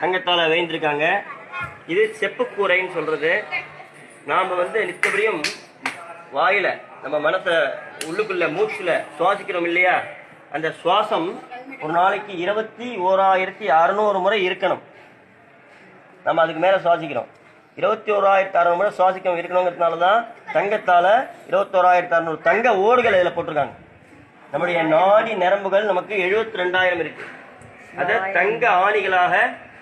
தங்கத்தால வேந்திருக்காங்க. இது செப்பு கூரைன்னு சொல்றது. நாம நித்தபடியும் வாயில நம்ம மனசை உள்ளுக்குள்ள மூச்சுல சுவாசிக்கிறோம் இல்லையா, அந்த சுவாசம் ஒரு நாளைக்கு 21,600 முறை இருக்கணும். நம்ம அதுக்கு மேல சுவாசிக்கிறோம். 21,600 முறை சுவாசிக்க இருக்கணுங்கிறதுனாலதான் தங்கத்தால 21,600 தங்க ஓடுகள் இதுல போட்டிருக்காங்க. நம்முடைய நாடி நரம்புகள் நமக்கு 72,000 இருக்கு. அதை தங்க ஆணிகளாக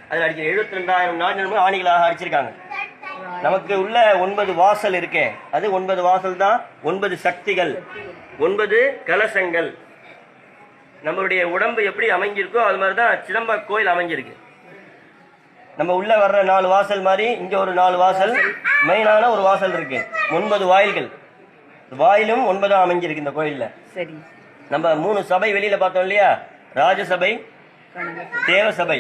அதில் அடிச்சு 72,000 நாடி நரம்பு ஆணிகளாக அடிச்சிருக்காங்க. நமக்கு உள்ள 9 வாசல் இருக்கே, அது 9 வாசல் தான் 9 சக்திகள், 9 கலசங்கள். நம்மளுடைய உடம்பு எப்படி அமைஞ்சிருக்கோ அது மாதிரிதான் சிதம்பர கோயில் அமைஞ்சிருக்கு. நம்ம உள்ள வர்ற 4 வாசல் மாதிரி இங்க ஒரு 4 வாசல், மெயினான ஒரு வாசல் இருக்கு. 9 வாயில்கள், வாயிலும் 9 அமைஞ்சிருக்கு இந்த கோயில்ல. சரி, நம்ம 3 சபை வெளியில பார்த்தோம் இல்லையா, ராஜசபை, தேவசபை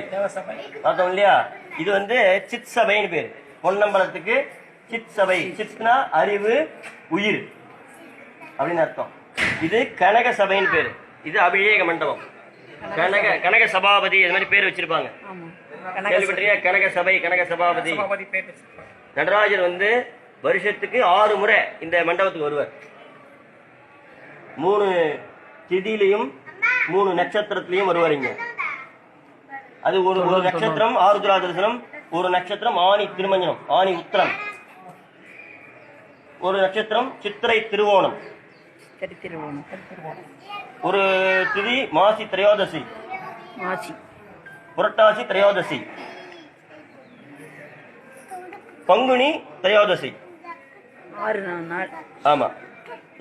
பார்த்தோம் இல்லையா. இது சித் சபைன்னு பேரு. பொன்னம்பலத்துக்கு சித் சபை, சித்னா அறிவு உயிர் அப்படின்னு அர்த்தம். இது கனக சபைன்னு பேரு. இது அபிஷேக மண்டபம். கனக சபாபதி அது மாதிரி பேர் வச்சிருப்பாங்க. கேள்விப்பட்டியா? கனக சபை, கனக சபாபதி. நடராஜர் வருஷத்துக்கு 6 முறை இந்த மண்டபத்துக்கு வருவார். 3 திதியிலையும் 3 நட்சத்திரத்திலையும் வருவார். இங்க அது ஒரு நட்சத்திரம் ஆருத்ரா தரிசனம், ஒரு நட்சத்திரம் ஆணி திருமஞ்சனம், ஆணி உத்திரம், ஒரு நட்சத்திரம் சித்திரை திருவோணம், ஒரு திதி மாசி திரையோதசி, புரட்டாசி திரையோதசி, பங்குனி திரையோதசி. ஆமா,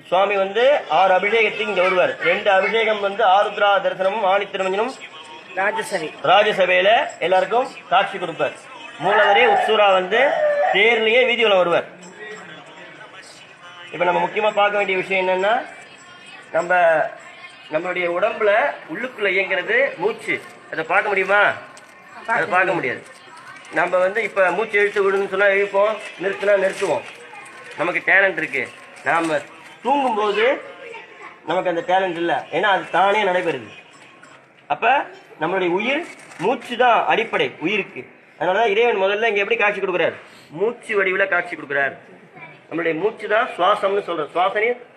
சுவாமி 6 அபிஷேகத்துக்கு இங்க வருவார். 2 அபிஷேகம் ஆருத்ரா தரிசனமும் ஆணி திருமஞ்சனும் ராஜசபையில எல்லாருக்கும் காட்சி கொடுப்பார். மூலவரே உத்சூரா தேர்லயே வீதியில வருவார். இப்ப நம்ம முக்கியமா பார்க்க வேண்டிய விஷயம் என்னன்னா, நம்மளுடைய உடம்புல உள்ளுக்குள்ள இயங்குறது மூச்சு. அதை பார்க்க முடியுமா? அதை பார்க்க முடியாது. நம்ம இப்ப மூச்சு இழுத்து விடுன்னு சொன்னா இழுப்போம், நிறுத்தினா நிறுத்துவோம். நமக்கு டேலண்ட் இருக்கு. நாம தூங்கும் போது நமக்கு அந்த டேலண்ட் இல்லை, ஏன்னா அது தானே நடைபெறுது. அப்ப நம்மளுடைய உயிர் மூச்சு தான் அடிப்படை உயிருக்கு. அதனாலதான் இறைவன் முதல்ல இங்க எப்படி காட்சி கொடுக்கிறார்? மூச்சு வடிவில காட்சி கொடுக்கிறார். நம்மளுடைய மூச்சு தான் சுவாசம்னு சொல்ற.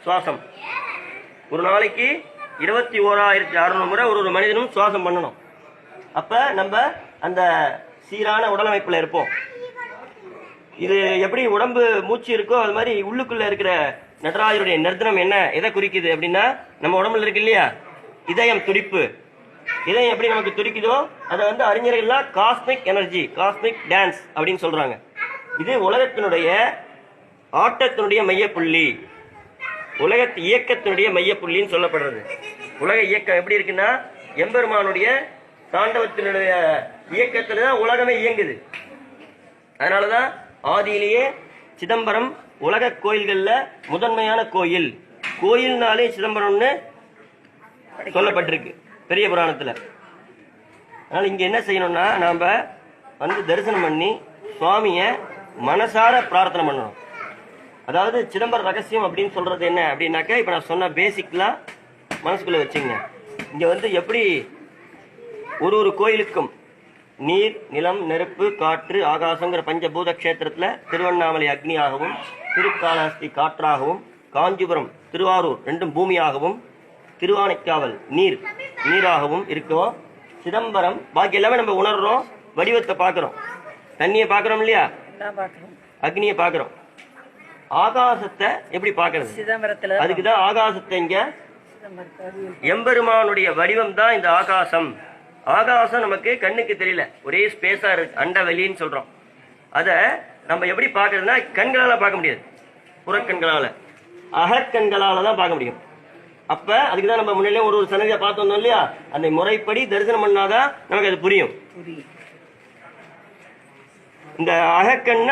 சுவாசம் ஒரு நாளைக்கு 21,600 முறை ஒரு மனிதனும் சுவாசம் பண்ணணும். அப்ப நம்ம அந்த சீரான உடலமைப்புல இருப்போம். இது எப்படி உடம்பு மூச்சு இருக்கோ அது மாதிரி உள்ளுக்குள்ள இருக்கிற நடராஜருடைய நர்த்தனம் எதை குறிக்குது அப்படின்னா, நம்ம உடம்புல இருக்கு இல்லையா இதயம் துடிப்பு. இதயம் எப்படி நமக்கு துடிக்குதோ அதை அறிஞர்கள்லாம் காஸ்மிக் எனர்ஜி, காஸ்மிக் டான்ஸ் அப்படின்னு சொல்றாங்க. இது உலகத்தினுடைய ஆட்டத்தினுடைய மையப்புள்ளி, உலக இயக்கத்தினுடைய மையப்புள்ளின்னு சொல்லப்படுறது. உலக இயக்கம் எப்படி இருக்குன்னா, எம்பெருமானுடைய தாண்டவத்தினுடைய இயக்கத்துல தான் உலகமே இயங்குது. அதனாலதான் ஆதியிலேயே சிதம்பரம் உலக கோயில்கள்ல முதன்மையான கோயில். கோயில்னாலே சிதம்பரம்னு சொல்லப்பட்டிருக்கு பெரிய புராணத்துல. அதனால இங்க என்ன செய்யணும்னா, நாம தரிசனம் பண்ணி சுவாமிய மனசார பிரார்த்தனை பண்ணணும். அதாவது சிதம்பர ரகசியம் அப்படின்னு சொல்றது என்ன அப்படின்னாக்கா, இப்ப நான் சொன்ன பேசிக்லாம் மனசுக்குள்ள வச்சுங்க. இங்க எப்படி ஒரு கோயிலுக்கும் நீர், நிலம், நெருப்பு, காற்று, ஆகாசங்கிற பஞ்சபூத கஷேத்திரத்துல திருவண்ணாமலை அக்னியாகவும், திருக்காளஹஸ்தி காற்றாகவும், காஞ்சிபுரம் திருவாரூர் 2 பூமியாகவும், திருவானைக்காவல் நீராகவும் இருக்கோம். சிதம்பரம் பாக்கி எல்லாமே நம்ம உணர்றோம், வடிவத்தை பார்க்கிறோம், தண்ணியை பார்க்கிறோம் இல்லையா, அக்னியை பார்க்கிறோம். ஆகாசத்தை எப்படி பார்க்கறது? சிதம்பரத்துல அதுக்குதான் ஆகாசத்தை இங்க எம்பெருமானுடைய வடிவம் தான் இந்த ஆகாசம். ஆகாசம் நமக்கு கண்ணுக்கு தெரியல, ஒரே ஸ்பேஸா இருக்கு, அண்டவெளின்னு சொல்றோம். அத நம்ம எப்படி பார்க்கறதுன்னா, கண்களால பார்க்க முடியாது, புறக்கண்களால, அகக்கண்களால தான் பார்க்க முடியும். அப்ப அதுக்குதான் நம்ம முன்னிலையும் ஒரு சன்னதியை பார்த்தோம் இல்லையா, அந்த முறைப்படி தரிசனம் பண்ணாதான் நமக்கு அது புரியும். இந்த அகக்கண்ண